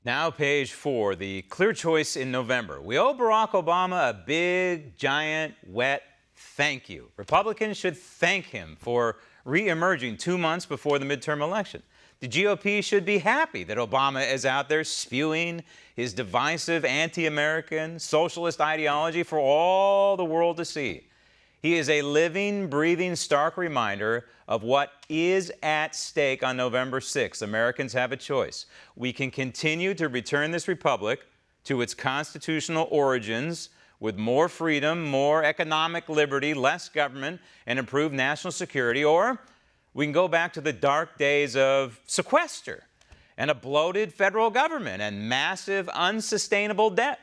Now, page 4, the clear choice in November. We owe Barack Obama a big, giant, wet thank you. Republicans should thank him for re-emerging 2 months before the midterm election. The GOP should be happy that Obama is out there spewing his divisive, anti-American, socialist ideology for all the world to see. He is a living, breathing, stark reminder of what is at stake on November 6th. Americans have a choice. We can continue to return this republic to its constitutional origins with more freedom, more economic liberty, less government, and improved national security, or we can go back to the dark days of sequester and a bloated federal government and massive, unsustainable debt.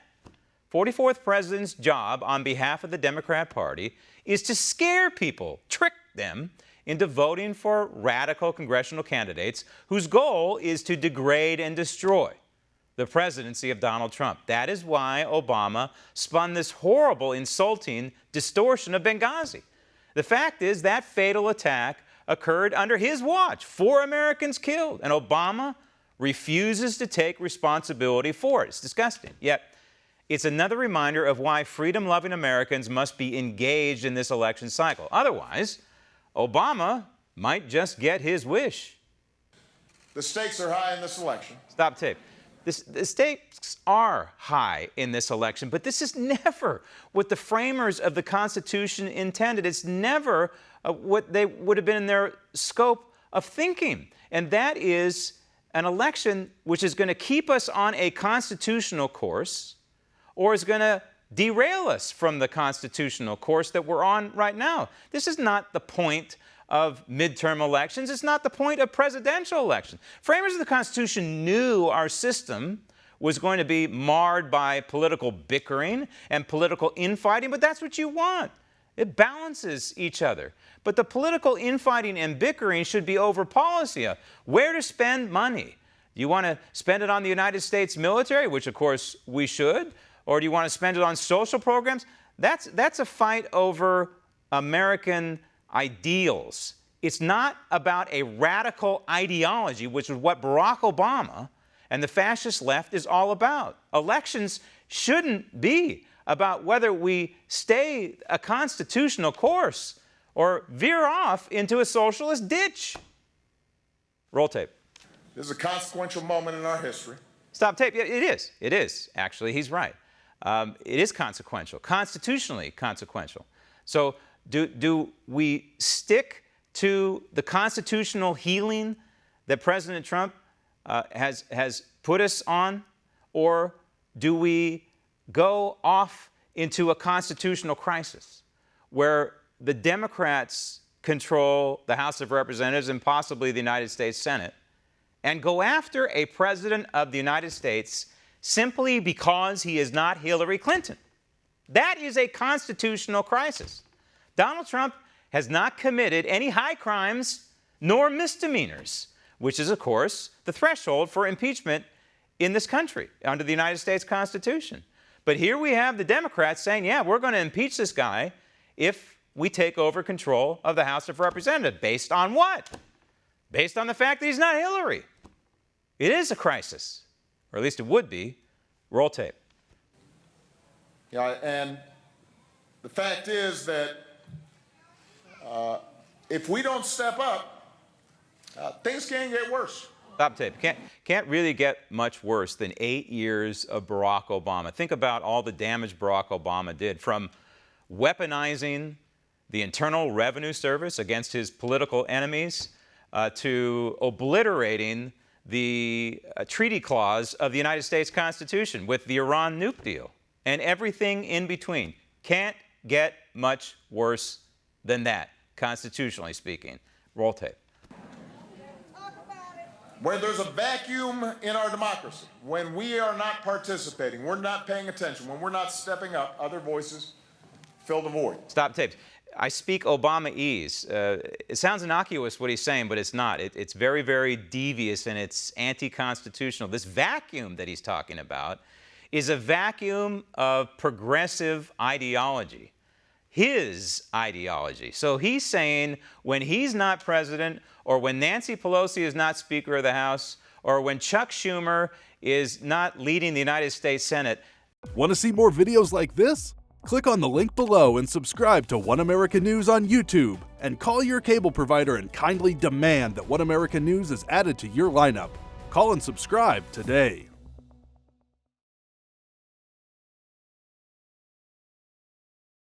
44th president's job on behalf of the Democrat Party is to scare people, trick them into voting for radical congressional candidates whose goal is to degrade and destroy the presidency of Donald Trump. That is why Obama spun this horrible, insulting distortion of Benghazi. The fact is that fatal attack occurred under his watch. 4 Americans killed, and Obama refuses to take responsibility for it. It's disgusting. Yet, it's another reminder of why freedom-loving Americans must be engaged in this election cycle. Otherwise, Obama might just get his wish. The stakes are high in this election. Stop tape. The stakes are high in this election, but this is never what the framers of the Constitution intended. It's never what they would have been in their scope of thinking. And that is an election which is going to keep us on a constitutional course or is going to derail us from the constitutional course that we're on right now. This is not the point of midterm elections. It's not the point of presidential elections. Framers of the Constitution knew our system was going to be marred by political bickering and political infighting, but that's what you want. It balances each other. But the political infighting and bickering should be over policy, where to spend money. Do you want to spend it on the United States military, which of course we should, or do you want to spend it on social programs? That's a fight over American ideals. It's not about a radical ideology, which is what Barack Obama and the fascist left is all about. Elections shouldn't be about whether we stay a constitutional course or veer off into a socialist ditch. Roll tape. This is a consequential moment in our history. Stop tape. Yeah, it is. It is. Actually, he's right. It is consequential, constitutionally consequential. So do we stick to the constitutional healing that President Trump has put us on, or do we go off into a constitutional crisis where the Democrats control the House of Representatives and possibly the United States Senate and go after a president of the United States simply because he is not Hillary Clinton? That is a constitutional crisis. Donald Trump has not committed any high crimes nor misdemeanors, which is, of course, the threshold for impeachment in this country under the United States Constitution. But here we have the Democrats saying, yeah, we're going to impeach this guy if we take over control of the House of Representatives. Based on what? Based on the fact that he's not Hillary. It is a crisis, or at least it would be. Roll tape. Yeah, and the fact is that if we don't step up, things can get worse. Stop tape. Can't really get much worse than 8 years of Barack Obama. Think about all the damage Barack Obama did, from weaponizing the Internal Revenue Service against his political enemies to obliterating the treaty clause of the United States Constitution with the Iran nuke deal and everything in between. Can't get much worse than that, constitutionally speaking. Roll tape. Where there's a vacuum in our democracy, when we are not participating, we're not paying attention, when we're not stepping up, other voices fill the void. Stop tape. I speak Obama-ese. It sounds innocuous what he's saying, but it's not. It's very, very devious and it's anti-constitutional. This vacuum that he's talking about is a vacuum of progressive ideology, his ideology. So he's saying when he's not president, or when Nancy Pelosi is not Speaker of the House, or when Chuck Schumer is not leading the United States Senate. Want to see more videos like this? Click on the link below and subscribe to One America News on YouTube, and call your cable provider and kindly demand that One America News is added to your lineup. Call and subscribe today.